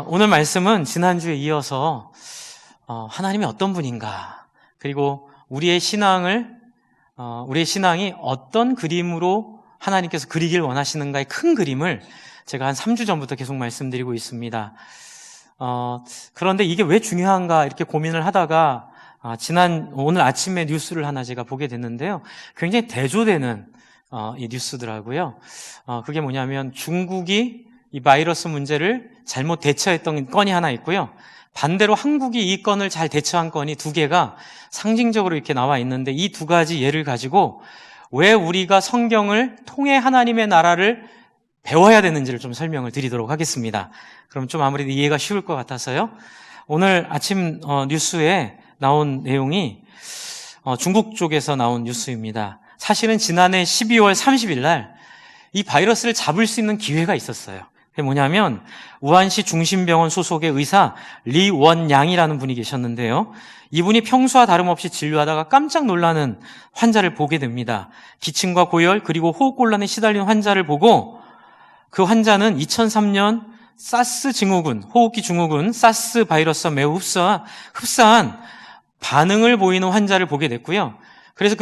오늘 말씀은 지난주에 이어서 하나님이 어떤 분인가, 그리고 우리의 신앙이 어떤 그림으로 하나님께서 그리길 원하시는가의 큰 그림을 제가 한 3주 전부터 계속 말씀드리고 있습니다. 그런데 이게 왜 중요한가 이렇게 고민을 하다가 오늘 아침에 뉴스를 하나 제가 보게 됐는데요. 굉장히 대조되는 이 뉴스더라고요. 그게 뭐냐면 중국이 이 바이러스 문제를 잘못 대처했던 건이 하나 있고요. 반대로 한국이 이 건을 잘 대처한 건이 두 개가 상징적으로 이렇게 나와 있는데, 이 두 가지 예를 가지고 왜 우리가 성경을 통해 하나님의 나라를 배워야 되는지를 좀 설명을 드리도록 하겠습니다. 그럼 좀 아무래도 이해가 쉬울 것 같아서요. 오늘 아침 뉴스에 나온 내용이 중국 쪽에서 나온 뉴스입니다. 사실은 지난해 12월 30일 날 이 바이러스를 잡을 수 있는 기회가 있었어요. 그게 뭐냐면 우한시 중심병원 소속의 의사 리원양이라는 분이 계셨는데요. 이분이 평소와 다름없이 진료하다가 깜짝 놀라는 환자를 보게 됩니다. 기침과 고열 그리고 호흡곤란에 시달린 환자를 보고, 그 환자는 2003년 사스 증후군, 호흡기 증후군, 사스 바이러스와 매우 흡사한 반응을 보이는 환자를 보게 됐고요. 그래서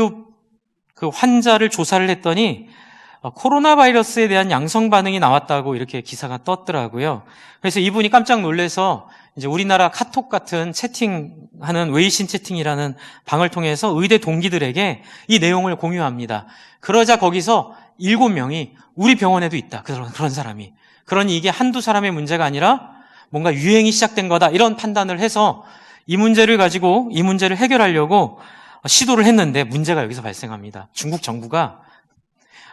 그 환자를 조사를 했더니 코로나 바이러스에 대한 양성 반응이 나왔다고 이렇게 기사가 떴더라고요. 그래서 이분이 깜짝 놀라서 이제 우리나라 카톡 같은 채팅하는 웨이신 채팅이라는 방을 통해서 의대 동기들에게 이 내용을 공유합니다. 그러자 거기서 7명이 우리 병원에도 있다, 그런 사람이. 그러니 이게 한두 사람의 문제가 아니라 뭔가 유행이 시작된 거다, 이런 판단을 해서 이 문제를 해결하려고 시도를 했는데 문제가 여기서 발생합니다. 중국 정부가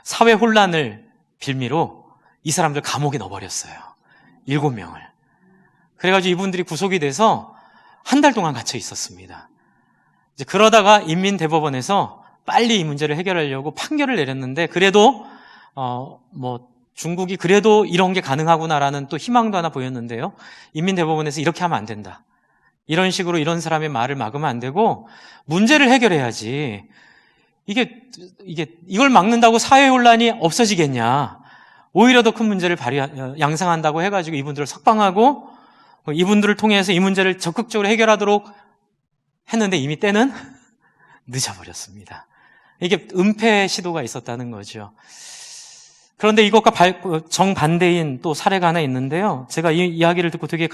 사회 혼란을 빌미로 이 사람들 감옥에 넣어버렸어요. 7명을. 그래가지고 이분들이 구속이 돼서 한 달 동안 갇혀 있었습니다. 이제 그러다가 인민대법원에서 빨리 이 문제를 해결하려고 판결을 내렸는데, 그래도 중국이 그래도 이런 게 가능하구나라는 또 희망도 하나 보였는데요. 인민대법원에서 이렇게 하면 안 된다, 이런 식으로 이런 사람의 말을 막으면 안 되고 문제를 해결해야지, 이걸 막는다고 사회 혼란이 없어지겠냐, 오히려 더 큰 문제를 양상한다고 해가지고 이분들을 석방하고 이분들을 통해서 이 문제를 적극적으로 해결하도록 했는데 이미 때는 늦어버렸습니다. 이게 은폐 시도가 있었다는 거죠. 그런데 이것과 정반대인 또 사례가 하나 있는데요. 제가 이 이야기를 듣고 되게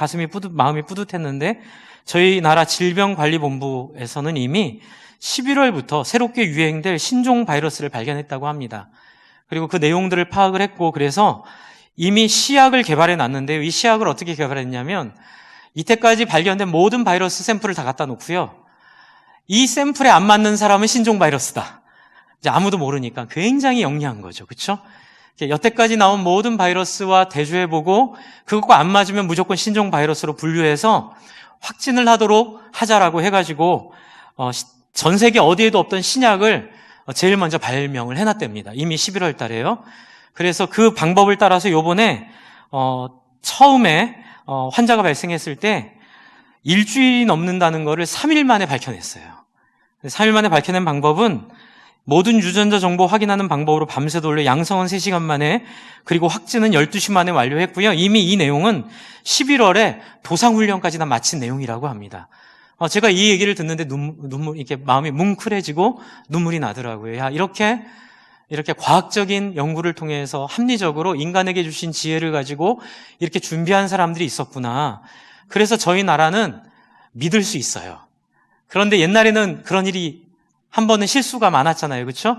마음이 뿌듯했는데, 저희 나라 질병관리본부에서는 이미 11월부터 새롭게 유행될 신종 바이러스를 발견했다고 합니다. 그리고 그 내용들을 파악을 했고, 그래서 이미 시약을 개발해 놨는데요. 이 시약을 어떻게 개발했냐면, 이때까지 발견된 모든 바이러스 샘플을 다 갖다 놓고요. 이 샘플에 안 맞는 사람은 신종 바이러스다, 이제 아무도 모르니까 굉장히 영리한 거죠. 그렇죠? 여태까지 나온 모든 바이러스와 대조해보고 그것과 안 맞으면 무조건 신종 바이러스로 분류해서 확진을 하도록 하자라고 해가지고 전 세계 어디에도 없던 신약을 제일 먼저 발명을 해놨답니다. 이미 11월 달에요. 그래서 그 방법을 따라서 요번에 처음에 환자가 발생했을 때 일주일이 넘는다는 거를 3일 만에 밝혀냈어요. 3일 만에 밝혀낸 방법은 모든 유전자 정보 확인하는 방법으로 밤새 돌려 양성은 3시간 만에, 그리고 확진은 12시 만에 완료했고요. 이미 이 내용은 11월에 도상훈련까지 다 마친 내용이라고 합니다. 제가 이 얘기를 듣는데 이렇게 마음이 뭉클해지고 눈물이 나더라고요. 야, 이렇게 과학적인 연구를 통해서 합리적으로 인간에게 주신 지혜를 가지고 이렇게 준비한 사람들이 있었구나. 그래서 저희 나라는 믿을 수 있어요. 그런데 옛날에는 그런 일이 한 번은 실수가 많았잖아요. 그렇죠?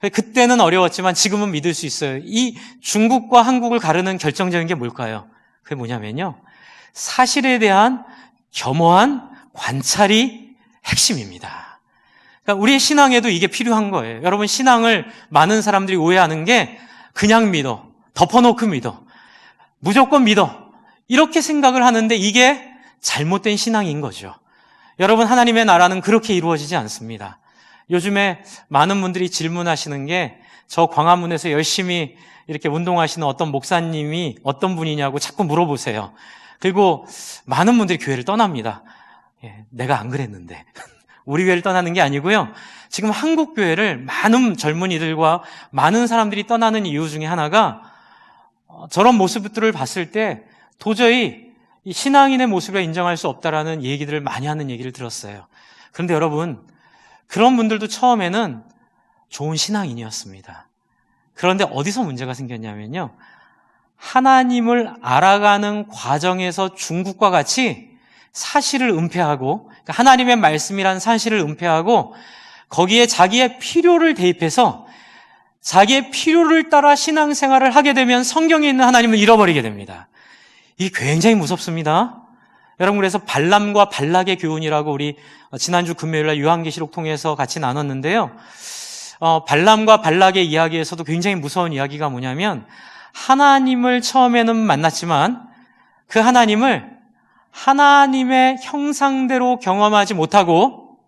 그때는 어려웠지만 지금은 믿을 수 있어요. 이 중국과 한국을 가르는 결정적인 게 뭘까요? 그게 뭐냐면요, 사실에 대한 겸허한 관찰이 핵심입니다. 그러니까 우리의 신앙에도 이게 필요한 거예요. 여러분, 신앙을 많은 사람들이 오해하는 게 그냥 믿어, 덮어놓고 믿어, 무조건 믿어, 이렇게 생각을 하는데 이게 잘못된 신앙인 거죠. 여러분, 하나님의 나라는 그렇게 이루어지지 않습니다. 요즘에 많은 분들이 질문하시는 게, 저 광화문에서 열심히 이렇게 운동하시는 어떤 목사님이 어떤 분이냐고 자꾸 물어보세요. 그리고 많은 분들이 교회를 떠납니다. 내가 안 그랬는데. 우리 교회를 떠나는 게 아니고요. 지금 한국 교회를 많은 젊은이들과 많은 사람들이 떠나는 이유 중에 하나가 저런 모습들을 봤을 때 도저히 이 신앙인의 모습을 인정할 수 없다라는 얘기들을 많이 하는 얘기를 들었어요. 그런데 여러분, 그런 분들도 처음에는 좋은 신앙인이었습니다. 그런데 어디서 문제가 생겼냐면요, 하나님을 알아가는 과정에서 중국과 같이 사실을 은폐하고, 그러니까 하나님의 말씀이란 사실을 은폐하고 거기에 자기의 필요를 대입해서 자기의 필요를 따라 신앙생활을 하게 되면 성경에 있는 하나님을 잃어버리게 됩니다. 이게 굉장히 무섭습니다. 여러분, 그래서 발람과 발락의 교훈이라고 우리 지난주 금요일날 요한계시록 통해서 같이 나눴는데요. 발람과 발락의 이야기에서도 굉장히 무서운 이야기가 뭐냐면, 하나님을 처음에는 만났지만 그 하나님을 하나님의 형상대로 경험하지 못하고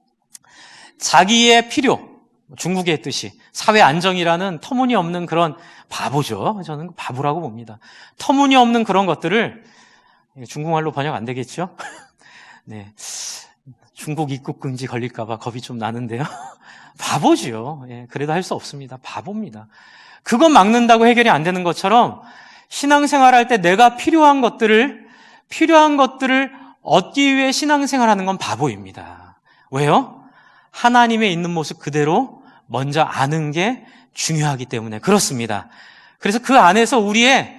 자기의 필요, 중국의 뜻이 사회 안정이라는 터무니없는 그런 바보죠. 저는 바보라고 봅니다. 터무니없는 그런 것들을, 중국말로 번역 안 되겠죠? 네, 중국 입국 금지 걸릴까 봐 겁이 좀 나는데요. 바보지요. 예, 그래도 할 수 없습니다. 바보입니다. 그거 막는다고 해결이 안 되는 것처럼 신앙생활할 때 내가 필요한 것들을 얻기 위해 신앙생활하는 건 바보입니다. 왜요? 하나님의 있는 모습 그대로 먼저 아는 게 중요하기 때문에 그렇습니다. 그래서 그 안에서 우리의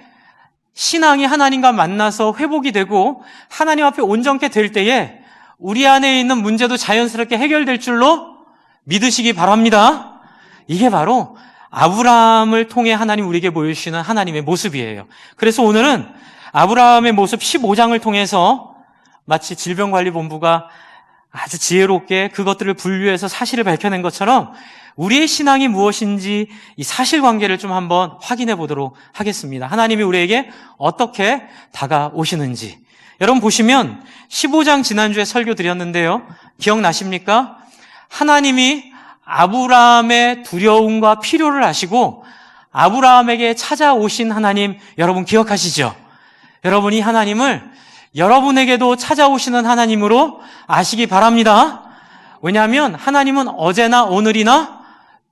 신앙이 하나님과 만나서 회복이 되고 하나님 앞에 온전케 될 때에 우리 안에 있는 문제도 자연스럽게 해결될 줄로 믿으시기 바랍니다. 이게 바로 아브라함을 통해 하나님 우리에게 보여주시는 하나님의 모습이에요. 그래서 오늘은 아브라함의 모습 15장을 통해서 마치 질병관리본부가 아주 지혜롭게 그것들을 분류해서 사실을 밝혀낸 것처럼 우리의 신앙이 무엇인지 이 사실관계를 좀 한번 확인해 보도록 하겠습니다. 하나님이 우리에게 어떻게 다가오시는지. 여러분 보시면 15장 지난주에 설교 드렸는데요. 기억나십니까? 하나님이 아브라함의 두려움과 필요를 아시고 아브라함에게 찾아오신 하나님, 여러분 기억하시죠? 여러분이 하나님을 여러분에게도 찾아오시는 하나님으로 아시기 바랍니다. 왜냐하면 하나님은 어제나 오늘이나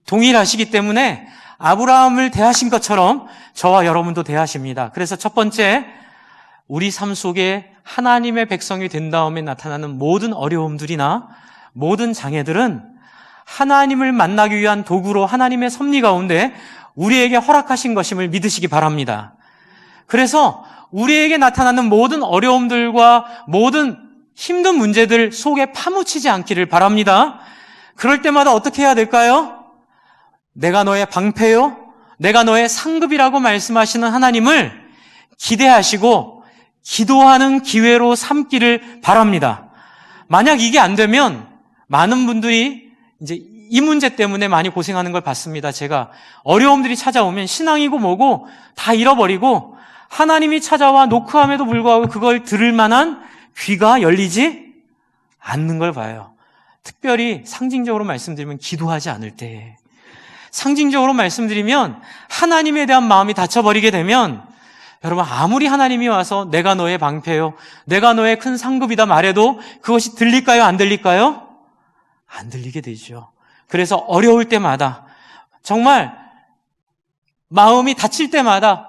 동일하시기 때문에 아브라함을 대하신 것처럼 저와 여러분도 대하십니다. 그래서 첫 번째, 우리 삶 속에 하나님의 백성이 된 다음에 나타나는 모든 어려움들이나 모든 장애들은 하나님을 만나기 위한 도구로 하나님의 섭리 가운데 우리에게 허락하신 것임을 믿으시기 바랍니다. 그래서 우리에게 나타나는 모든 어려움들과 모든 힘든 문제들 속에 파묻히지 않기를 바랍니다. 그럴 때마다 어떻게 해야 될까요? 내가 너의 방패요, 내가 너의 상급이라고 말씀하시는 하나님을 기대하시고 기도하는 기회로 삼기를 바랍니다. 만약 이게 안 되면 많은 분들이 이제 이 문제 때문에 많이 고생하는 걸 봤습니다. 제가 어려움들이 찾아오면 신앙이고 뭐고 다 잃어버리고 하나님이 찾아와 노크함에도 불구하고 그걸 들을 만한 귀가 열리지 않는 걸 봐요. 특별히 상징적으로 말씀드리면 기도하지 않을 때, 상징적으로 말씀드리면 하나님에 대한 마음이 닫혀버리게 되면 여러분 아무리 하나님이 와서 내가 너의 방패요, 내가 너의 큰 상급이다 말해도 그것이 들릴까요? 안 들릴까요? 안 들리게 되죠. 그래서 어려울 때마다 정말 마음이 다칠 때마다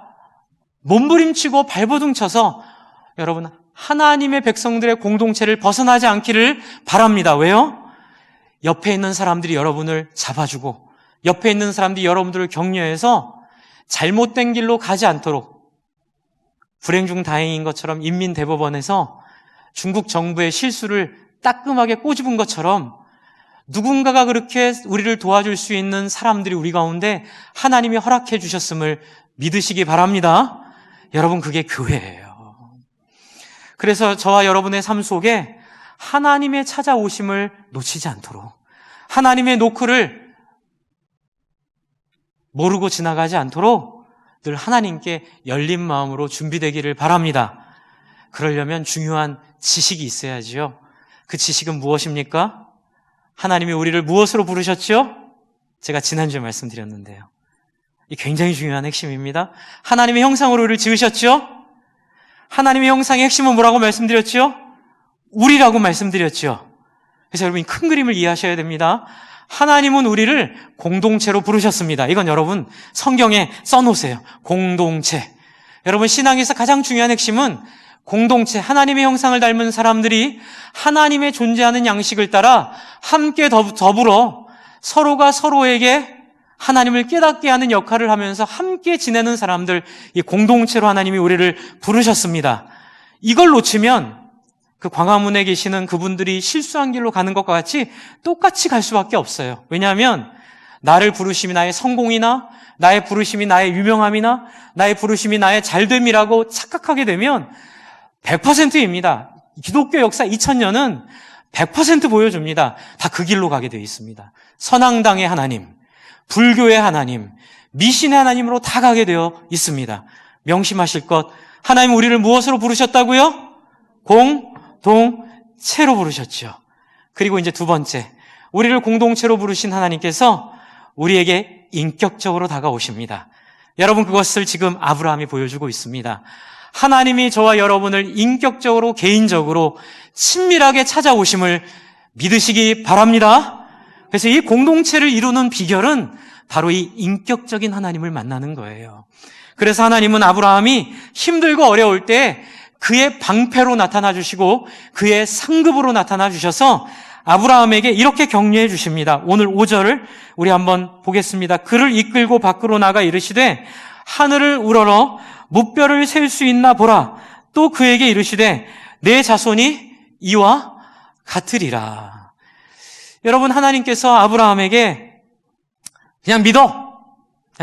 몸부림치고 발버둥 쳐서 여러분 하나님의 백성들의 공동체를 벗어나지 않기를 바랍니다. 왜요? 옆에 있는 사람들이 여러분을 잡아주고 옆에 있는 사람들이 여러분들을 격려해서 잘못된 길로 가지 않도록, 불행 중 다행인 것처럼 인민대법원에서 중국 정부의 실수를 따끔하게 꼬집은 것처럼 누군가가 그렇게 우리를 도와줄 수 있는 사람들이 우리 가운데 하나님이 허락해 주셨음을 믿으시기 바랍니다. 여러분 그게 교회예요. 그래서 저와 여러분의 삶 속에 하나님의 찾아오심을 놓치지 않도록, 하나님의 노크를 모르고 지나가지 않도록 늘 하나님께 열린 마음으로 준비되기를 바랍니다. 그러려면 중요한 지식이 있어야지요. 그 지식은 무엇입니까? 하나님이 우리를 무엇으로 부르셨죠? 제가 지난주에 말씀드렸는데요. 이 굉장히 중요한 핵심입니다. 하나님의 형상으로 우리를 지으셨죠? 하나님의 형상의 핵심은 뭐라고 말씀드렸죠? 우리라고 말씀드렸죠. 그래서 여러분 큰 그림을 이해하셔야 됩니다. 하나님은 우리를 공동체로 부르셨습니다. 이건 여러분 성경에 써놓으세요. 공동체. 여러분 신앙에서 가장 중요한 핵심은 공동체, 하나님의 형상을 닮은 사람들이 하나님의 존재하는 양식을 따라 함께 더불어 서로가 서로에게 하나님을 깨닫게 하는 역할을 하면서 함께 지내는 사람들, 이 공동체로 하나님이 우리를 부르셨습니다. 이걸 놓치면 그 광화문에 계시는 그분들이 실수한 길로 가는 것과 같이 똑같이 갈 수밖에 없어요. 왜냐하면 나를 부르심이 나의 성공이나 나의 부르심이 나의 유명함이나 나의 부르심이 나의 잘됨이라고 착각하게 되면 100%입니다. 기독교 역사 2000년은 100% 보여줍니다. 다 그 길로 가게 되어 있습니다. 선앙당의 하나님, 불교의 하나님, 미신의 하나님으로 다 가게 되어 있습니다. 명심하실 것, 하나님 우리를 무엇으로 부르셨다고요? 공동체로 부르셨죠. 그리고 이제 두 번째, 우리를 공동체로 부르신 하나님께서 우리에게 인격적으로 다가오십니다. 여러분, 그것을 지금 아브라함이 보여주고 있습니다. 하나님이 저와 여러분을 인격적으로, 개인적으로 친밀하게 찾아오심을 믿으시기 바랍니다. 그래서 이 공동체를 이루는 비결은 바로 이 인격적인 하나님을 만나는 거예요. 그래서 하나님은 아브라함이 힘들고 어려울 때 그의 방패로 나타나 주시고 그의 상급으로 나타나 주셔서 아브라함에게 이렇게 격려해 주십니다. 오늘 5절을 우리 한번 보겠습니다. 그를 이끌고 밖으로 나가 이르시되 하늘을 우러러 무뼈를 셀 수 있나 보라. 또 그에게 이르시되 내 자손이 이와 같으리라. 여러분, 하나님께서 아브라함에게 그냥 믿어.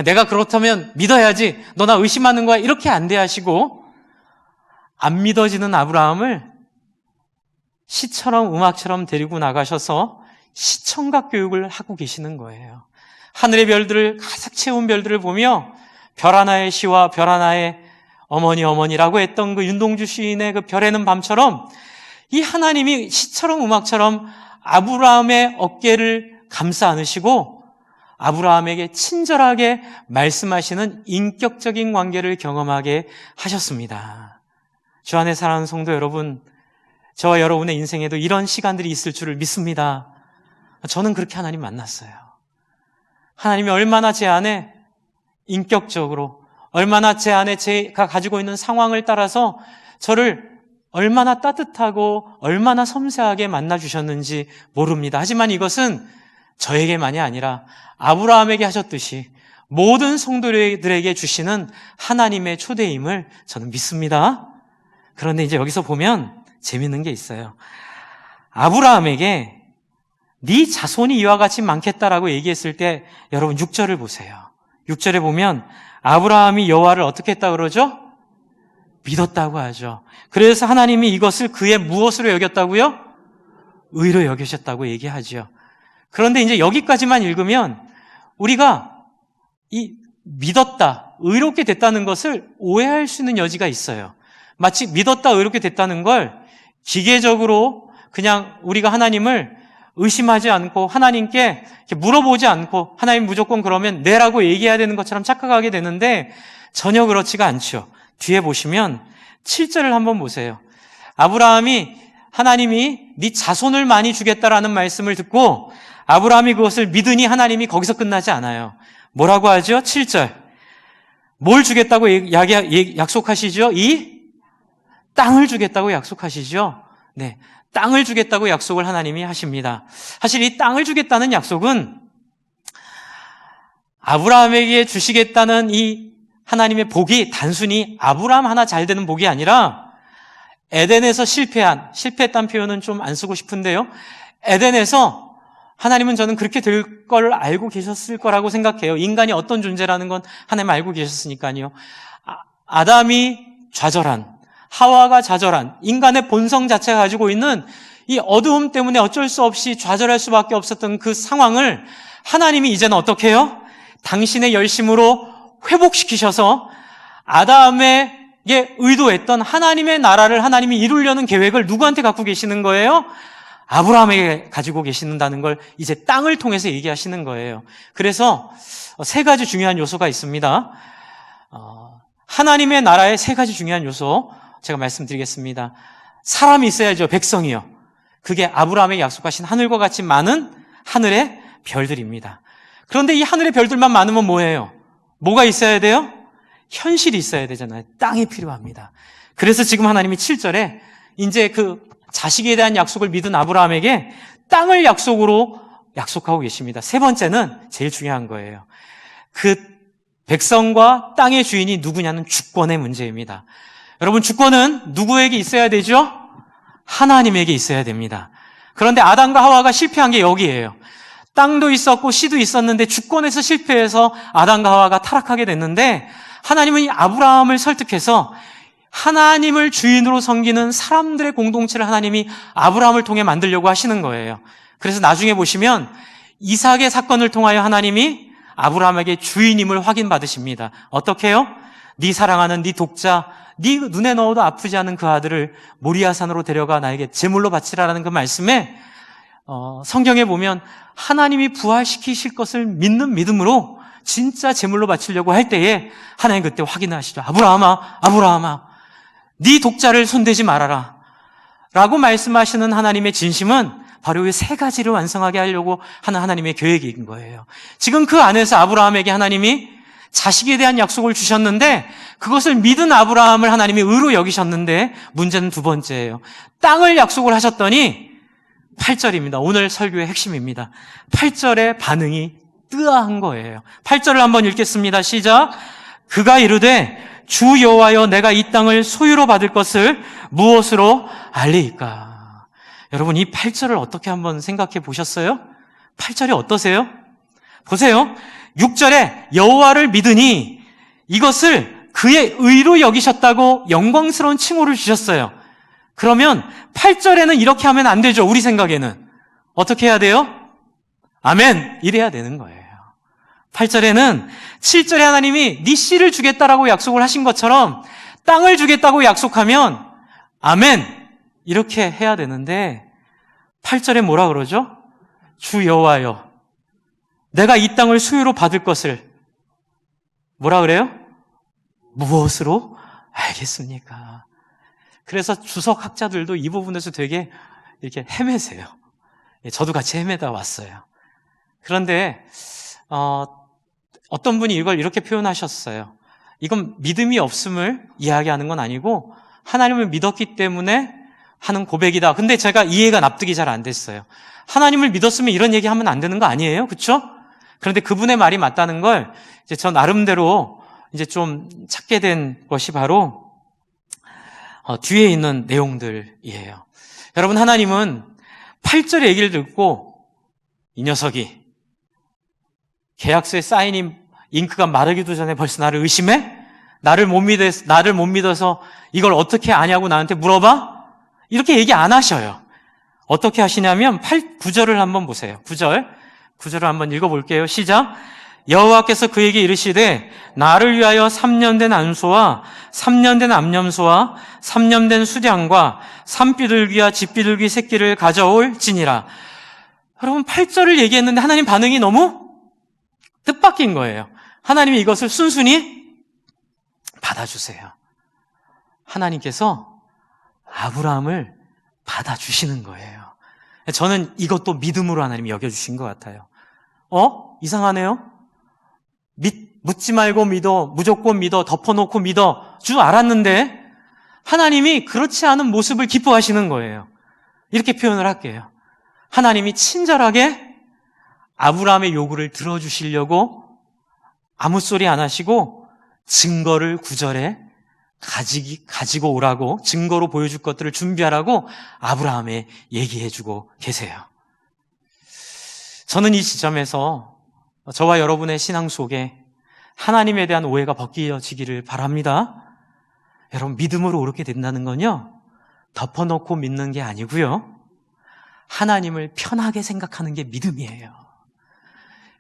내가 그렇다면 믿어야지. 너 나 의심하는 거야. 이렇게 안대하시고 안 믿어지는 아브라함을 시처럼 음악처럼 데리고 나가셔서 시청각 교육을 하고 계시는 거예요. 하늘의 별들을 가득 채운 별들을 보며 별 하나의 시와 별 하나의 어머니라고 했던 그 윤동주 시인의 그 별에는 밤처럼 이 하나님이 시처럼 음악처럼 아브라함의 어깨를 감싸 안으시고 아브라함에게 친절하게 말씀하시는 인격적인 관계를 경험하게 하셨습니다. 주 안에 사랑하는 성도 여러분, 저와 여러분의 인생에도 이런 시간들이 있을 줄을 믿습니다. 저는 그렇게 하나님 만났어요. 하나님이 얼마나 제 안에 인격적으로, 얼마나 제 안에 제가 가지고 있는 상황을 따라서 저를 얼마나 따뜻하고 얼마나 섬세하게 만나주셨는지 모릅니다. 하지만 이것은 저에게만이 아니라 아브라함에게 하셨듯이 모든 성도들에게 주시는 하나님의 초대임을 저는 믿습니다. 그런데 이제 여기서 보면 재밌는 게 있어요. 아브라함에게 네 자손이 이와 같이 많겠다라고 얘기했을 때 여러분 6절을 보세요. 6절에 보면 아브라함이 여호와를 어떻게 했다 그러죠? 믿었다고 하죠. 그래서 하나님이 이것을 그의 무엇으로 여겼다고요? 의로 여기셨다고 얘기하죠. 그런데 이제 여기까지만 읽으면 우리가 이 믿었다, 의롭게 됐다는 것을 오해할 수 있는 여지가 있어요. 마치 믿었다, 의롭게 됐다는 걸 기계적으로 그냥 우리가 하나님을 의심하지 않고 하나님께 물어보지 않고 하나님 무조건 그러면 네라고 얘기해야 되는 것처럼 착각하게 되는데 전혀 그렇지가 않죠. 뒤에 보시면 7절을 한번 보세요. 아브라함이 하나님이 네 자손을 많이 주겠다라는 말씀을 듣고 아브라함이 그것을 믿으니 하나님이 거기서 끝나지 않아요. 뭐라고 하죠? 7절. 뭘 주겠다고 약속하시죠? 이 땅을 주겠다고 약속하시죠? 네. 땅을 주겠다고 약속을 하나님이 하십니다. 사실 이 땅을 주겠다는 약속은 아브라함에게 주시겠다는 이 하나님의 복이 단순히 아브라함 하나 잘 되는 복이 아니라 에덴에서 실패했다는 표현은 좀 안 쓰고 싶은데요. 에덴에서 하나님은 저는 그렇게 될 걸 알고 계셨을 거라고 생각해요. 인간이 어떤 존재라는 건 하나님 알고 계셨으니까요. 아담이 좌절한, 하와가 좌절한 인간의 본성 자체가 가지고 있는 이 어두움 때문에 어쩔 수 없이 좌절할 수밖에 없었던 그 상황을 하나님이 이제는 어떻게 해요? 당신의 열심으로 회복시키셔서 아담에게 의도했던 하나님의 나라를 하나님이 이루려는 계획을 누구한테 갖고 계시는 거예요? 아브라함에게 가지고 계신다는 걸 이제 땅을 통해서 얘기하시는 거예요. 그래서 세 가지 중요한 요소가 있습니다. 하나님의 나라의 세 가지 중요한 요소 제가 말씀드리겠습니다. 사람이 있어야죠. 백성이요. 그게 아브라함에게 약속하신 하늘과 같이 많은 하늘의 별들입니다. 그런데 이 하늘의 별들만 많으면 뭐예요? 뭐가 있어야 돼요? 현실이 있어야 되잖아요. 땅이 필요합니다. 그래서 지금 하나님이 7절에 이제 그 자식에 대한 약속을 믿은 아브라함에게 땅을 약속하고 계십니다. 세 번째는 제일 중요한 거예요. 그 백성과 땅의 주인이 누구냐는 주권의 문제입니다. 여러분, 주권은 누구에게 있어야 되죠? 하나님에게 있어야 됩니다. 그런데 아담과 하와가 실패한 게 여기예요. 땅도 있었고 씨도 있었는데 주권에서 실패해서 아담과 하와가 타락하게 됐는데, 하나님은 이 아브라함을 설득해서 하나님을 주인으로 섬기는 사람들의 공동체를 하나님이 아브라함을 통해 만들려고 하시는 거예요. 그래서 나중에 보시면 이삭의 사건을 통하여 하나님이 아브라함에게 주인임을 확인받으십니다. 어떻게 해요? 네 사랑하는 네 독자, 네 눈에 넣어도 아프지 않은 그 아들을 모리아산으로 데려가 나에게 제물로 바치라라는 그 말씀에 성경에 보면 하나님이 부활시키실 것을 믿는 믿음으로 진짜 제물로 바치려고 할 때에 하나님 그때 확인하시죠. 아브라함아, 네 독자를 손대지 말아라 라고 말씀하시는 하나님의 진심은 바로 이 세 가지를 완성하게 하려고 하는 하나님의 계획인 거예요. 지금 그 안에서 아브라함에게 하나님이 자식에 대한 약속을 주셨는데, 그것을 믿은 아브라함을 하나님이 의로 여기셨는데, 문제는 두 번째예요. 땅을 약속을 하셨더니 8절입니다. 오늘 설교의 핵심입니다. 8절의 반응이 뜨아한 거예요. 8절을 한번 읽겠습니다. 시작. 그가 이르되 주 여호와여, 내가 이 땅을 소유로 받을 것을 무엇으로 알리이까? 여러분, 이 8절을 어떻게 한번 생각해 보셨어요? 8절이 어떠세요? 보세요. 6절에 여호와를 믿으니 이것을 그의 의로 여기셨다고 영광스러운 칭호를 주셨어요. 그러면 8절에는 이렇게 하면 안 되죠. 우리 생각에는. 어떻게 해야 돼요? 아멘! 이래야 되는 거예요. 8절에는 7절에 하나님이 네 씨를 주겠다라고 약속을 하신 것처럼 땅을 주겠다고 약속하면 아멘! 이렇게 해야 되는데, 8절에 뭐라 그러죠? 주 여호와여, 내가 이 땅을 소유로 받을 것을 뭐라 그래요? 무엇으로 알겠습니까? 그래서 주석학자들도 이 부분에서 되게 이렇게 헤매세요. 저도 같이 헤매다 왔어요. 그런데 어떤 분이 이걸 이렇게 표현하셨어요. 이건 믿음이 없음을 이야기하는 건 아니고 하나님을 믿었기 때문에 하는 고백이다. 근데 제가 이해가 납득이 잘 안 됐어요. 하나님을 믿었으면 이런 얘기하면 안 되는 거 아니에요? 그렇죠? 그런데 그분의 말이 맞다는 걸 이제 저 나름대로 이제 좀 찾게 된 것이 바로 뒤에 있는 내용들이에요. 여러분, 하나님은 8절의 얘기를 듣고 이 녀석이 계약서에 사인이 잉크가 마르기도 전에 벌써 나를 의심해? 나를 못 믿어서 이걸 어떻게 아냐고 나한테 물어봐? 이렇게 얘기 안 하셔요. 어떻게 하시냐면 9절을 한번 보세요. 9절을 한번 읽어볼게요. 시작. 여호와께서 그에게 이르시되 나를 위하여 3년 된 안소와 3년 된 암염소와 3년 된 수량과 산비둘기와 집비둘기 새끼를 가져올지니라. 여러분, 8절을 얘기했는데 하나님 반응이 너무 뜻밖인 거예요. 하나님이 이것을 순순히 받아주세요. 하나님께서 아브라함을 받아주시는 거예요. 저는 이것도 믿음으로 하나님이 여겨주신 것 같아요. 이상하네요. 묻지 말고 믿어, 무조건 믿어, 덮어놓고 믿어 줄 알았는데 하나님이 그렇지 않은 모습을 기뻐하시는 거예요. 이렇게 표현을 할게요. 하나님이 친절하게 아브라함의 요구를 들어주시려고 아무 소리 안 하시고 증거를 9절에 가지고 오라고, 증거로 보여줄 것들을 준비하라고 아브라함에 얘기해주고 계세요. 저는 이 지점에서 저와 여러분의 신앙 속에 하나님에 대한 오해가 벗겨지기를 바랍니다. 여러분, 믿음으로 오르게 된다는 건요, 덮어놓고 믿는 게 아니고요, 하나님을 편하게 생각하는 게 믿음이에요.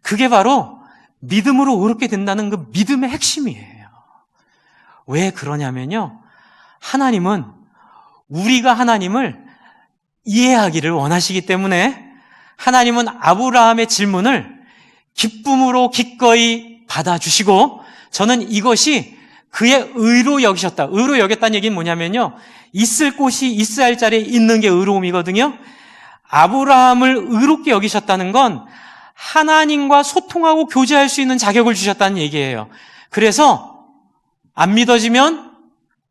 그게 바로 믿음으로 오르게 된다는 그 믿음의 핵심이에요. 왜 그러냐면요, 하나님은 우리가 하나님을 이해하기를 원하시기 때문에 하나님은 아브라함의 질문을 기쁨으로 기꺼이 받아주시고, 저는 이것이 그의 의로 여기셨다. 의로 여겼다는 얘기는 뭐냐면요, 있을 곳이 있어야 할 자리에 있는 게 의로움이거든요. 아브라함을 의롭게 여기셨다는 건 하나님과 소통하고 교제할 수 있는 자격을 주셨다는 얘기예요. 그래서 안 믿어지면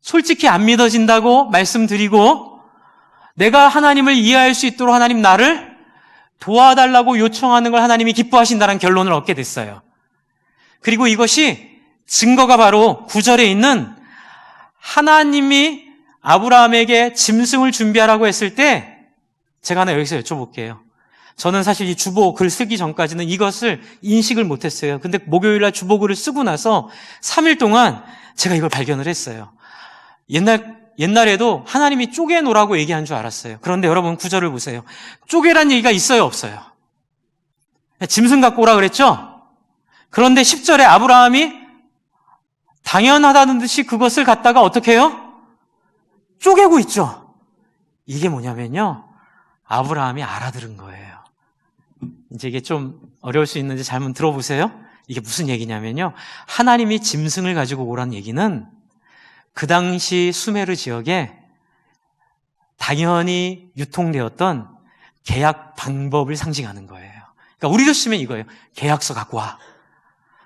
솔직히 안 믿어진다고 말씀드리고 내가 하나님을 이해할 수 있도록 하나님 나를 도와달라고 요청하는 걸 하나님이 기뻐하신다는 결론을 얻게 됐어요. 그리고 이것이 증거가 바로 9절에 있는 하나님이 아브라함에게 짐승을 준비하라고 했을 때 제가 하나 여기서 여쭤볼게요. 저는 사실 이 주보 글 쓰기 전까지는 이것을 인식을 못했어요. 근데 목요일날 주보 글을 쓰고 나서 3일 동안 제가 이걸 발견을 했어요. 옛날에도 하나님이 쪼개놓으라고 얘기한 줄 알았어요. 그런데 여러분 9절을 보세요. 쪼개란 얘기가 있어요, 없어요? 짐승 갖고 오라 그랬죠? 그런데 10절에 아브라함이 당연하다는 듯이 그것을 갖다가 어떻게 해요? 쪼개고 있죠. 이게 뭐냐면요, 아브라함이 알아들은 거예요. 이제 이게 좀 어려울 수 있는지 잘 한번 들어보세요. 이게 무슨 얘기냐면요, 하나님이 짐승을 가지고 오라는 얘기는 그 당시 수메르 지역에 당연히 유통되었던 계약 방법을 상징하는 거예요. 그러니까 우리로 치면 이거예요. 계약서 갖고 와.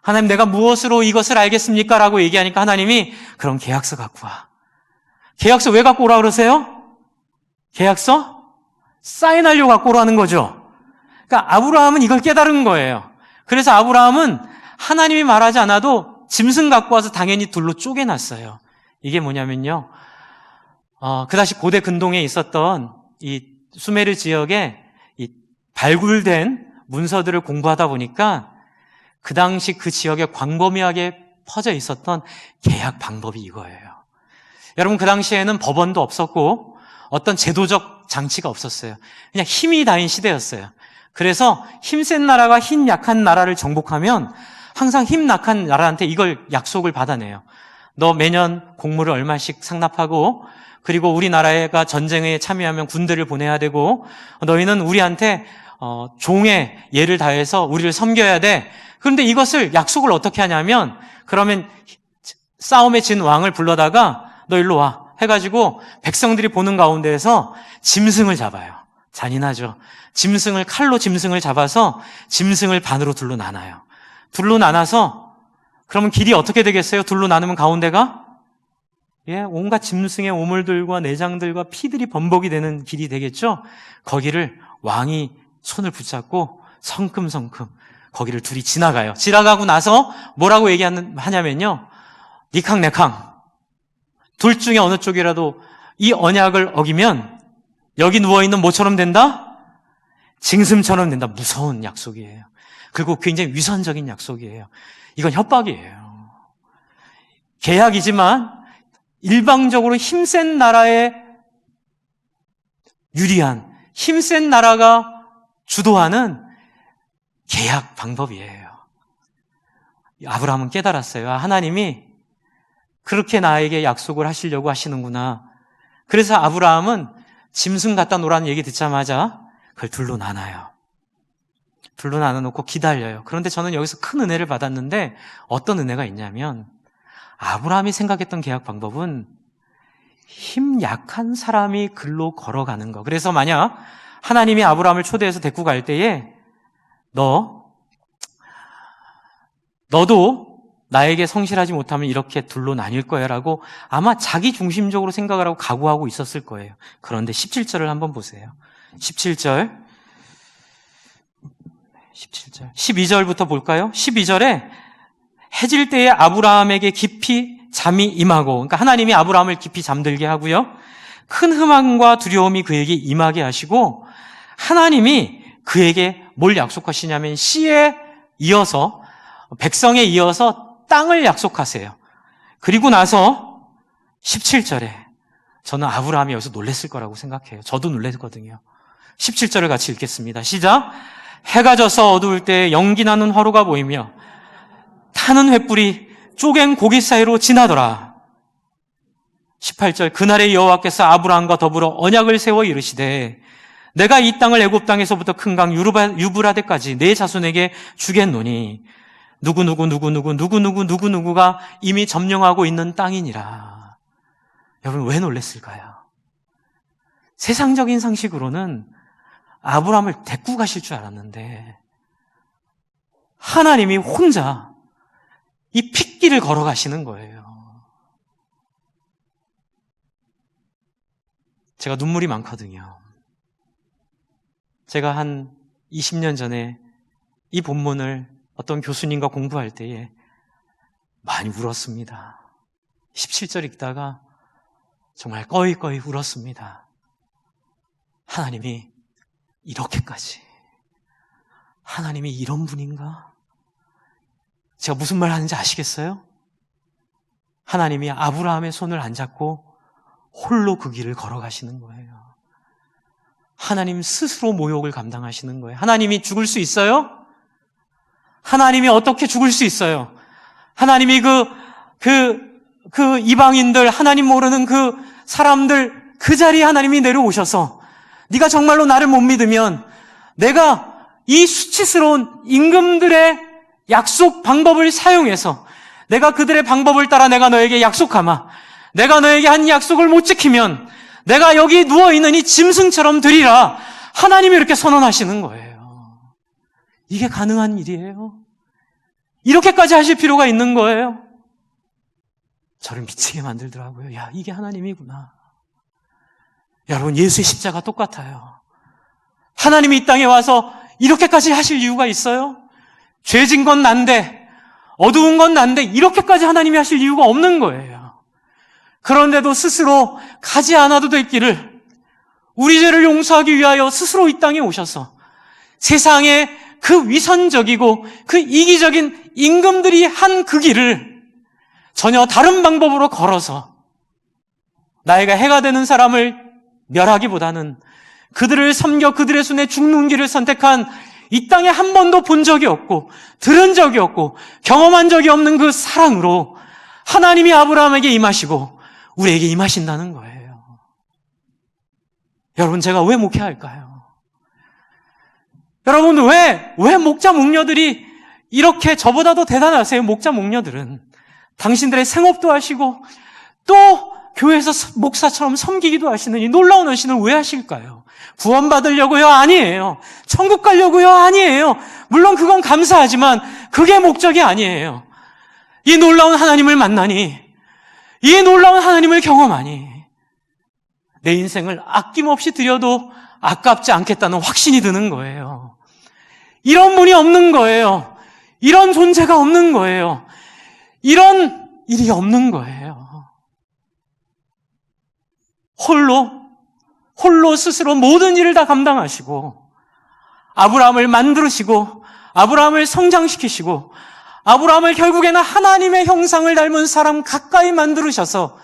하나님, 내가 무엇으로 이것을 알겠습니까? 라고 얘기하니까 하나님이 그럼 계약서 갖고 와. 계약서 왜 갖고 오라 그러세요? 계약서? 사인하려고 갖고 오라는 거죠. 그러니까 아브라함은 이걸 깨달은 거예요. 그래서 아브라함은 하나님이 말하지 않아도 짐승 갖고 와서 당연히 둘로 쪼개놨어요. 이게 뭐냐면요, 그 당시 고대 근동에 있었던 이 수메르 지역에 이 발굴된 문서들을 공부하다 보니까 그 당시 그 지역에 광범위하게 퍼져 있었던 계약 방법이 이거예요. 여러분, 그 당시에는 법원도 없었고 어떤 제도적 장치가 없었어요. 그냥 힘이 다인 시대였어요. 그래서 힘센 나라가 힘 약한 나라를 정복하면 항상 힘 약한 나라한테 이걸 약속을 받아내요. 너 매년 곡물을 얼마씩 상납하고, 그리고 우리나라가 전쟁에 참여하면 군대를 보내야 되고, 너희는 우리한테 종의 예를 다해서 우리를 섬겨야 돼. 그런데 이것을 약속을 어떻게 하냐면, 그러면 싸움에 진 왕을 불러다가 너 일로 와 해가지고 백성들이 보는 가운데에서 짐승을 잡아요. 잔인하죠. 칼로 짐승을 잡아서 짐승을 반으로 둘로 나눠요. 둘로 나눠서 그러면 길이 어떻게 되겠어요? 둘로 나누면 가운데가 온갖 짐승의 오물들과 내장들과 피들이 범벅이 되는 길이 되겠죠? 거기를 왕이 손을 붙잡고 성큼성큼 거기를 둘이 지나가요. 지나가고 나서 뭐라고 얘기하냐면요, 니캉 네캉, 둘 중에 어느 쪽이라도 이 언약을 어기면 여기 누워있는 뭐처럼 된다? 짐승처럼 된다. 무서운 약속이에요. 그리고 굉장히 위선적인 약속이에요. 이건 협박이에요. 계약이지만 일방적으로 힘센 나라에 유리한, 힘센 나라가 주도하는 계약 방법이에요. 아브라함은 깨달았어요. 하나님이 그렇게 나에게 약속을 하시려고 하시는구나. 그래서 아브라함은 짐승 갖다 놓으라는 얘기 듣자마자 그걸 둘로 나눠요. 둘로 나눠놓고 기다려요. 그런데 저는 여기서 큰 은혜를 받았는데, 어떤 은혜가 있냐면 아브라함이 생각했던 계약 방법은 힘 약한 사람이 글로 걸어가는 거. 그래서 만약 하나님이 아브라함을 초대해서 데리고 갈 때에 너도 나에게 성실하지 못하면 이렇게 둘로 나뉠 거야 라고 아마 자기 중심적으로 생각을 하고 각오하고 있었을 거예요. 그런데 17절을 한번 보세요. 17절 12절부터 볼까요? 12절에 해질 때에 아브라함에게 깊이 잠이 임하고, 그러니까 하나님이 아브라함을 깊이 잠들게 하고요, 큰 흠함과 두려움이 그에게 임하게 하시고, 하나님이 그에게 뭘 약속하시냐면 씨에 이어서, 백성에 이어서 땅을 약속하세요. 그리고 나서 17절에 저는 아브라함이 여기서 놀랬을 거라고 생각해요. 저도 놀랬거든요. 17절을 같이 읽겠습니다. 시작. 해가 져서 어두울 때 연기 나는 화로가 보이며 타는 횃불이 쪼갠 고기 사이로 지나더라. 18절. 그날에 여호와께서 아브라함과 더불어 언약을 세워 이르시되 내가 이 땅을 애굽 땅에서부터 큰 강 유브라데까지 내 자손에게 주겠노니 누구누구가 이미 점령하고 있는 땅이니라. 여러분, 왜 놀랬을까요? 세상적인 상식으로는 아브라함을 데리고 가실 줄 알았는데 하나님이 혼자 이 핏길을 걸어가시는 거예요. 제가 눈물이 많거든요. 제가 한 20년 전에 이 본문을 어떤 교수님과 공부할 때에 많이 울었습니다. 17절 읽다가 정말 꺼이꺼이 울었습니다. 하나님이 이렇게까지, 하나님이 이런 분인가? 제가 무슨 말 하는지 아시겠어요? 하나님이 아브라함의 손을 안 잡고 홀로 그 길을 걸어가시는 거예요. 하나님 스스로 모욕을 감당하시는 거예요. 하나님이 죽을 수 있어요? 하나님이 어떻게 죽을 수 있어요? 하나님이 그 이방인들, 하나님 모르는 그 사람들, 그 자리에 하나님이 내려오셔서 네가 정말로 나를 못 믿으면 내가 이 수치스러운 임금들의 약속 방법을 사용해서 내가 그들의 방법을 따라 내가 너에게 약속하마. 내가 너에게 한 약속을 못 지키면 내가 여기 누워있는 이 짐승처럼 되리라. 하나님이 이렇게 선언하시는 거예요. 이게 가능한 일이에요? 이렇게까지 하실 필요가 있는 거예요? 저를 미치게 만들더라고요. 야, 이게 하나님이구나. 여러분, 예수의 십자가 똑같아요. 하나님이 이 땅에 와서 이렇게까지 하실 이유가 있어요? 죄진 건 난데, 어두운 건 난데 이렇게까지 하나님이 하실 이유가 없는 거예요. 그런데도 스스로 가지 않아도 될 길을, 우리 죄를 용서하기 위하여 스스로 이 땅에 오셔서 세상에 그 위선적이고 그 이기적인 임금들이 한 그 길을 전혀 다른 방법으로 걸어서 나에게 해가 되는 사람을 멸하기보다는 그들을 섬겨 그들의 손에 죽는 길을 선택한 이 땅에 한 번도 본 적이 없고 들은 적이 없고 경험한 적이 없는 그 사랑으로 하나님이 아브라함에게 임하시고 우리에게 임하신다는 거예요. 여러분, 제가 왜 목회할까요? 여러분, 왜 목자 목녀들이 이렇게 저보다도 대단하세요? 목자 목녀들은 당신들의 생업도 하시고 또 교회에서 목사처럼 섬기기도 하시는 이 놀라운 헌신을 왜 하실까요? 구원받으려고요? 아니에요. 천국 가려고요? 아니에요. 물론 그건 감사하지만 그게 목적이 아니에요. 이 놀라운 하나님을 만나니, 이 놀라운 하나님을 경험하니 내 인생을 아낌없이 드려도 아깝지 않겠다는 확신이 드는 거예요. 이런 분이 없는 거예요. 이런 존재가 없는 거예요. 이런 일이 없는 거예요. 홀로 스스로 모든 일을 다 감당하시고 아브라함을 만드시고 아브라함을 성장시키시고 아브라함을 결국에는 하나님의 형상을 닮은 사람 가까이 만드셔서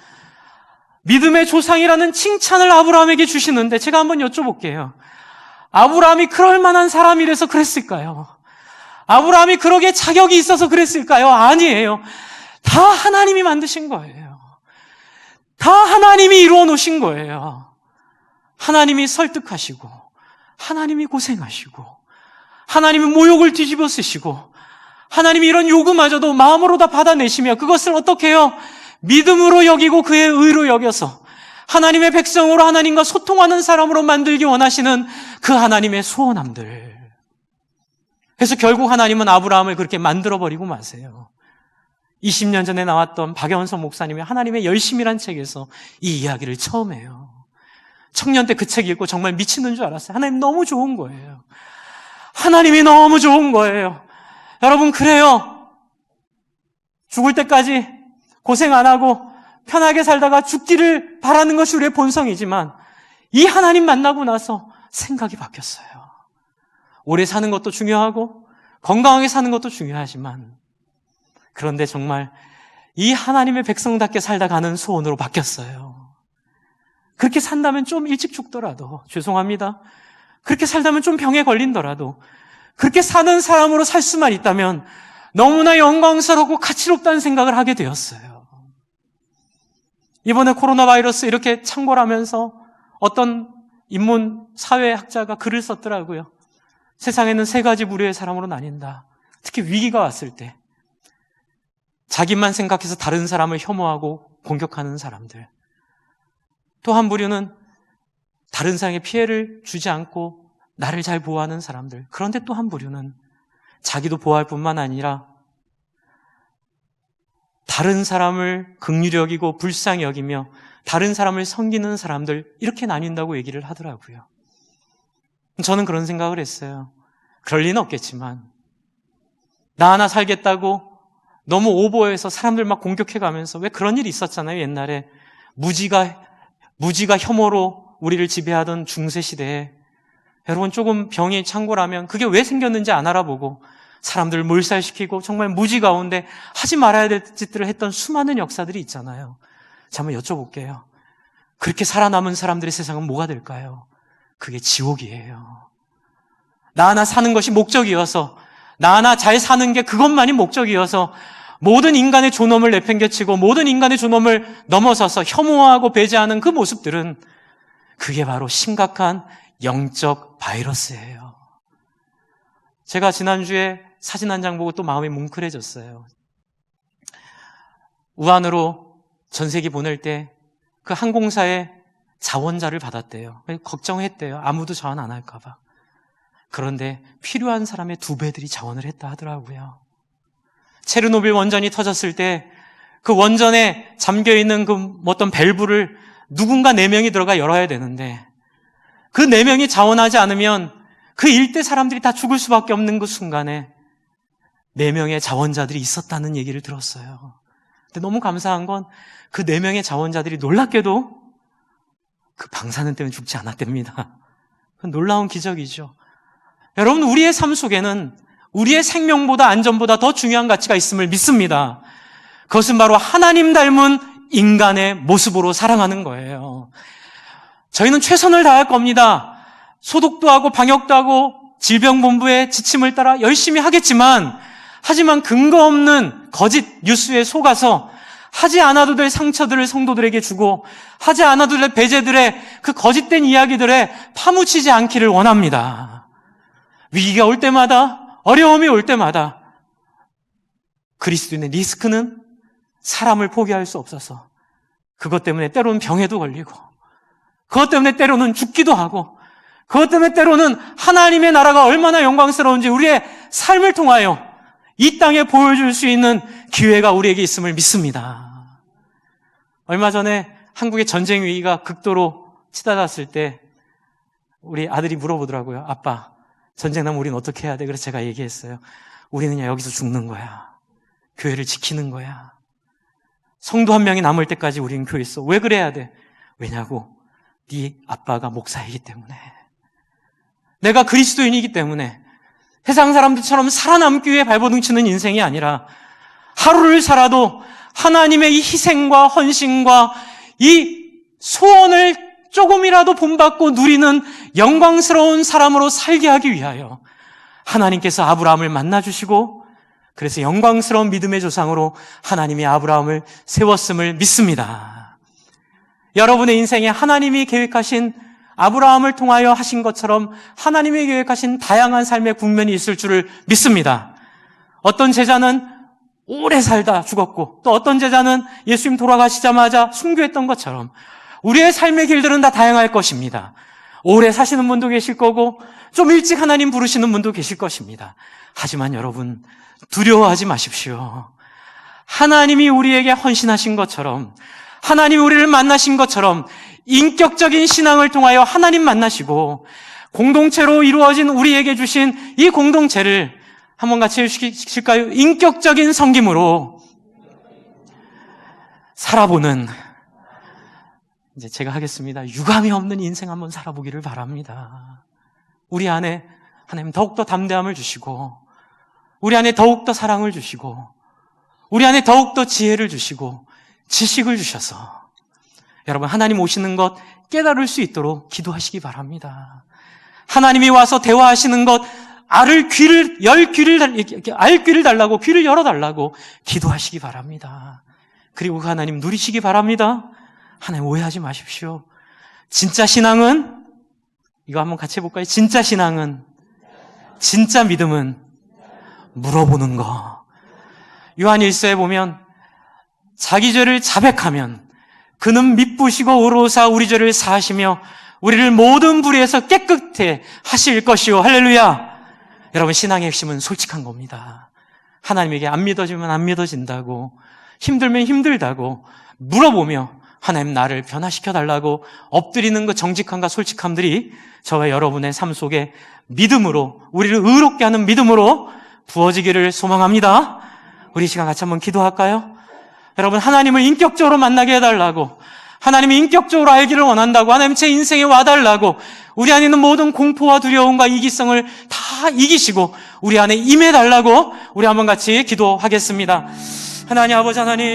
믿음의 조상이라는 칭찬을 아브라함에게 주시는데 제가 한번 여쭤볼게요. 아브라함이 그럴 만한 사람이라서 그랬을까요? 아브라함이 그러기에 자격이 있어서 그랬을까요? 아니에요. 다 하나님이 만드신 거예요. 다 하나님이 이루어 놓으신 거예요. 하나님이 설득하시고 하나님이 고생하시고 하나님이 모욕을 뒤집어 쓰시고 하나님이 이런 요구마저도 마음으로 다 받아내시며 그것을 어떻게 해요? 믿음으로 여기고 그의 의로 여겨서 하나님의 백성으로 하나님과 소통하는 사람으로 만들기 원하시는 그 하나님의 소원함들. 그래서 결국 하나님은 아브라함을 그렇게 만들어버리고 마세요. 20년 전에 나왔던 박연선 목사님의 하나님의 열심이란 책에서 이 이야기를 처음 해요. 청년 때 그 책 읽고 정말 미치는 줄 알았어요. 하나님 너무 좋은 거예요. 하나님이 너무 좋은 거예요. 여러분, 그래요. 죽을 때까지 고생 안 하고 편하게 살다가 죽기를 바라는 것이 우리의 본성이지만 이 하나님 만나고 나서 생각이 바뀌었어요. 오래 사는 것도 중요하고 건강하게 사는 것도 중요하지만 그런데 정말 이 하나님의 백성답게 살다 가는 소원으로 바뀌었어요. 그렇게 산다면 좀 일찍 죽더라도 죄송합니다. 그렇게 살다면 좀 병에 걸린더라도 그렇게 사는 사람으로 살 수만 있다면 너무나 영광스럽고 가치롭다는 생각을 하게 되었어요. 이번에 코로나 바이러스 이렇게 창궐하면서 어떤 인문 사회학자가 글을 썼더라고요. 세상에는 3가지 부류의 사람으로 나뉜다. 특히 위기가 왔을 때 자기만 생각해서 다른 사람을 혐오하고 공격하는 사람들. 또 한 부류는 다른 사람에게 피해를 주지 않고 나를 잘 보호하는 사람들. 그런데 또 한 부류는 자기도 보호할 뿐만 아니라 다른 사람을 긍휼히 여기고 불쌍히 여기며 다른 사람을 섬기는 사람들, 이렇게 나뉜다고 얘기를 하더라고요. 저는 그런 생각을 했어요. 그럴 리는 없겠지만 나 하나 살겠다고 너무 오버해서 사람들 막 공격해가면서, 왜 그런 일이 있었잖아요. 옛날에 무지가 혐오로 우리를 지배하던 중세시대에 여러분, 조금 병이 창궐하면 그게 왜 생겼는지 안 알아보고 사람들을 몰살시키고 정말 무지 가운데 하지 말아야 될 짓들을 했던 수많은 역사들이 있잖아요. 자, 한번 여쭤볼게요. 그렇게 살아남은 사람들의 세상은 뭐가 될까요? 그게 지옥이에요. 나 하나 사는 것이 목적이어서, 나 하나 잘 사는 게 그것만이 목적이어서 모든 인간의 존엄을 내팽개치고 모든 인간의 존엄을 넘어서서 혐오하고 배제하는 그 모습들은, 그게 바로 심각한 영적 바이러스예요. 제가 지난주에 사진 한 장 보고 또 마음이 뭉클해졌어요. 우한으로 전세기 보낼 때 그 항공사에 자원자를 받았대요. 걱정했대요. 아무도 자원 안 할까 봐. 그런데 필요한 사람의 2배들이 자원을 했다 하더라고요. 체르노빌 원전이 터졌을 때 그 원전에 잠겨있는 그 어떤 밸브를 누군가 4명이 들어가 열어야 되는데, 그 4명이 자원하지 않으면 그 일대 사람들이 다 죽을 수밖에 없는 그 순간에 4명의 자원자들이 있었다는 얘기를 들었어요. 근데 너무 감사한 건 그 4명의 자원자들이 놀랍게도 그 방사능 때문에 죽지 않았답니다. 놀라운 기적이죠. 여러분, 우리의 삶 속에는 우리의 생명보다 안전보다 더 중요한 가치가 있음을 믿습니다. 그것은 바로 하나님 닮은 인간의 모습으로 살아가는 거예요. 저희는 최선을 다할 겁니다. 소독도 하고 방역도 하고 질병본부의 지침을 따라 열심히 하겠지만, 하지만 근거 없는 거짓 뉴스에 속아서 하지 않아도 될 상처들을 성도들에게 주고 하지 않아도 될 배제들의 그 거짓된 이야기들에 파묻히지 않기를 원합니다. 위기가 올 때마다, 어려움이 올 때마다 그리스도인의 리스크는 사람을 포기할 수 없어서, 그것 때문에 때로는 병에도 걸리고, 그것 때문에 때로는 죽기도 하고, 그것 때문에 때로는 하나님의 나라가 얼마나 영광스러운지 우리의 삶을 통하여 이 땅에 보여줄 수 있는 기회가 우리에게 있음을 믿습니다. 얼마 전에 한국의 전쟁 위기가 극도로 치닫았을 때 우리 아들이 물어보더라고요. 아빠, 전쟁 나면 우리는 어떻게 해야 돼? 그래서 제가 얘기했어요. 우리는 여기서 죽는 거야. 교회를 지키는 거야. 성도 한 명이 남을 때까지 우리는 교회에 있어. 왜 그래야 돼? 왜냐고? 네 아빠가 목사이기 때문에, 내가 그리스도인이기 때문에 세상 사람들처럼 살아남기 위해 발버둥 치는 인생이 아니라 하루를 살아도 하나님의 이 희생과 헌신과 이 소원을 조금이라도 본받고 누리는 영광스러운 사람으로 살게 하기 위하여 하나님께서 아브라함을 만나주시고, 그래서 영광스러운 믿음의 조상으로 하나님이 아브라함을 세웠음을 믿습니다. 여러분의 인생에 하나님이 계획하신, 아브라함을 통하여 하신 것처럼 하나님이 계획하신 다양한 삶의 국면이 있을 줄을 믿습니다. 어떤 제자는 오래 살다 죽었고, 또 어떤 제자는 예수님 돌아가시자마자 순교했던 것처럼 우리의 삶의 길들은 다 다양할 것입니다. 오래 사시는 분도 계실 거고 좀 일찍 하나님 부르시는 분도 계실 것입니다. 하지만 여러분, 두려워하지 마십시오. 하나님이 우리에게 헌신하신 것처럼, 하나님이 우리를 만나신 것처럼 인격적인 신앙을 통하여 하나님 만나시고 공동체로 이루어진 우리에게 주신 이 공동체를 한번 같이 해주실까요? 인격적인 섬김으로 살아보는, 이제 제가 하겠습니다. 유감이 없는 인생 한번 살아보기를 바랍니다. 우리 안에 하나님 더욱더 담대함을 주시고, 우리 안에 더욱더 사랑을 주시고, 우리 안에 더욱더 지혜를 주시고 지식을 주셔서 여러분, 하나님 오시는 것 깨달을 수 있도록 기도하시기 바랍니다. 하나님이 와서 대화하시는 것 알 귀를 달라고, 귀를 열어달라고 기도하시기 바랍니다. 그리고 그 하나님 누리시기 바랍니다. 하나님 오해하지 마십시오. 진짜 신앙은, 이거 한번 같이 해볼까요? 진짜 신앙은, 진짜 믿음은 물어보는 거. 요한 1서에 보면 자기 죄를 자백하면 그는 미쁘시고 의로우사 우리 죄를 사하시며 우리를 모든 불의에서 깨끗해 하실 것이요. 할렐루야. 여러분, 신앙의 핵심은 솔직한 겁니다. 하나님에게 안 믿어지면 안 믿어진다고, 힘들면 힘들다고 물어보며 하나님 나를 변화시켜달라고 엎드리는 그 정직함과 솔직함들이 저와 여러분의 삶 속에 믿음으로, 우리를 의롭게 하는 믿음으로 부어지기를 소망합니다. 우리 이 시간 같이 한번 기도할까요? 여러분, 하나님을 인격적으로 만나게 해달라고, 하나님이 인격적으로 알기를 원한다고, 하나님 제 인생에 와달라고, 우리 안에 있는 모든 공포와 두려움과 이기성을 다 이기시고 우리 안에 임해달라고 우리 한번 같이 기도하겠습니다. 하나님 아버지, 하나님